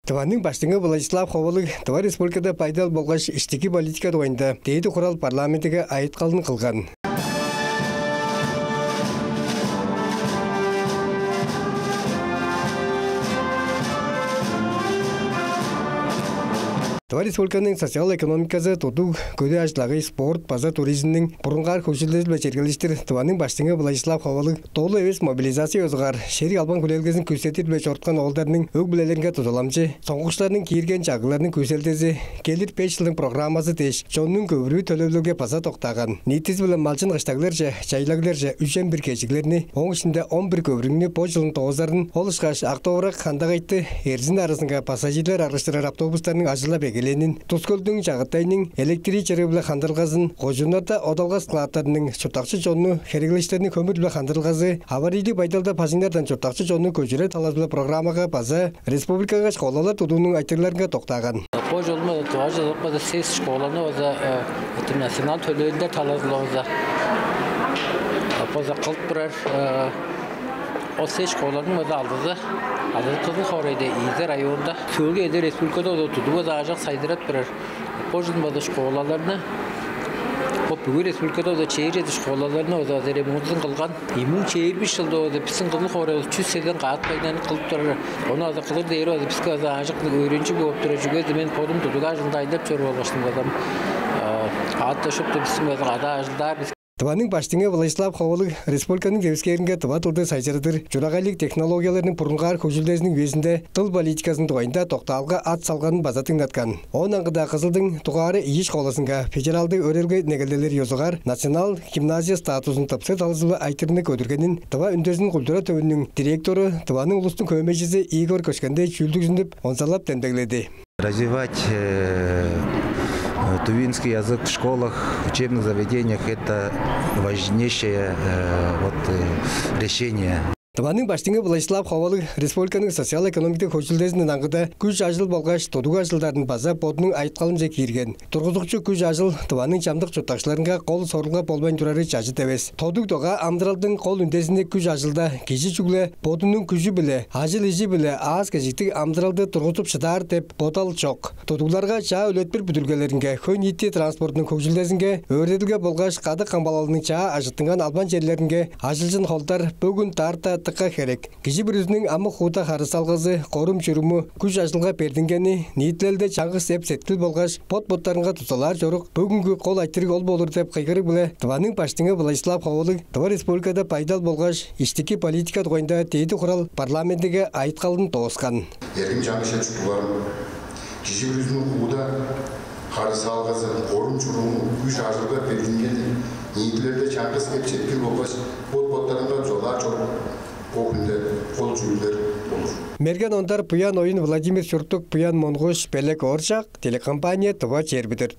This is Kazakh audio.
Тыванның баштыңы Владислав Ховалык Тыва республикада пайдал болғаш іштекі политика ойында дейді құрал парламентіге айт қалын қылған. Тыва республиканың социал экономикасы тоту көді ажлағы спорт, база туризмнің бұрынғар көшілдіз бәчергелістер Тываның баштыңы Владислав Ховалык толы өз мобилизация өзғар шері албан көлелгесін көсетір бәч ортқан олдарының өг білелерінге тұтыламчы, соңғышларының кейірген жағыларының көселдезі келір 5 жылдың программасы теш, жонның көбірі төлөвлерге паса тоқтаған. Ниеттіз білін малчын ғыштағылар жа, чайлагылар жа, 3-1 кешіглеріні, оң ішінде 11 көбіріңіне по жылын тоғыздарын, ол ұшқаш ақтоғырақ қандақ айтты, ерзін арасынға пассажирлер арғыштырар автобустарының ажыла Ленин Тускөлдің жағыттайының электри чырыбылы қандырғазын, қожынарда одалғас қылаттарының чұртақшы жонны херегіліштерінің көмірлі қандырғазы, аварийді байдалда пазинардан чұртақшы жонны көжірі талазылы программаға база республикаға шқолалар тұдуының айтырларыңға тоқтаған. По жолма тоже запада сес школаны өзі интернационал төлөйлер талазылы өзі. Поза қылт бірер o seç şkolalarının özü aldığı Kızıl Horay'da İzle rayonunda Türkiye'de Respublika'da da tutuğu dağacak saydırat birer. Pojunmadı şkolalarını o bugün Respublika'da da çeyiredi şkolalarını o da remontun kılgan. 2025 yılda o da bizim Kızıl Horay'da 300 seden kağıt paylarını kılıp durur. Onu da kılır değeri o da biz kızı dağacaklık öğrenci bu opturacığı ben podum tutuğu ağacında ayılıp çörü oluştum adam. Kağıt da şöpte bizim ağacında biz Тываның баштыңы Владислав Ховалык республиканың девискерінге тыва тұлды сайжырыдыр. Жұрағайлық технологияларының бұрынғар көжілдесінің өзінде тыл политикасының туайында тоқталға ат салғанын базатын атқан. Оның аңғыда қызылдың туғары еш қоласынға федералды өрелгі негелделер йозығар национал гимназия статусын тапсы талызылы айтырыны көдіргенін Тыва үндесінің культура төвінің директоры Тываның ұлыстың көмежізі Игорь Көшкенде чүлдік жүндіп онсалап тәндегледі. Развивать тувинский язык в школах, учебных заведениях – это важнейшее решение. Тываның баштыңы Владислав Ховалык республиканың социал-экономикалық көшілдесінің аңғыда күш ажыл болғаш тодуға жылдардың база подының айтқалымжа кейірген. Тұрғызықшы күш ажыл Тываның жамдық жұттақшыларынға қол сорылға болмайын тұрары жажы тәвес. Тодук тоға амдыралдың қол үндесінде күш ажылда кеші жүглі подының күші білі, ажыл ежі білі аз кәжіктік амдыралды тұрғызып шыдар деп ботал чоқ. Тодуғларға жа өлетпір бүділгелерінге хөн етті транспортының көшілдесінге өрдетілге болғаш қады қамбалалының жа ажыттыңған албан жерлерінге ажылжын холдар бүгін тарта тыққа керек. Кеші бір өзінің амы хута қарыс алғызы, қорым жүрімі күш ажылға бердінгені, ниетлелді чаңғы сеп сеткіл болғаш, пот-поттарынға тұсалар жорық, бүгінгі қол айтырық ол болыр деп қайғыры білі. Тываның баштыңы Владислав Ховалык Тыва республикада пайдал болғаш, іштекі политика ойында дейді құрал парламентіге айт қалын тоғысқан. Ерім жаңы шетшілуарым, кеші бір өзінің хута қарыс алғызы, қорым жүрімі күш ажылға бердінгені, ниетлелді чаңғы сеп сеткіл болғаш, пот-поттарынға жолар жорық. Мерген ондар Пуян ойын Владимир Шуртук Пуян Монгош Пелек Оршак телекомпания Тыва чербідір.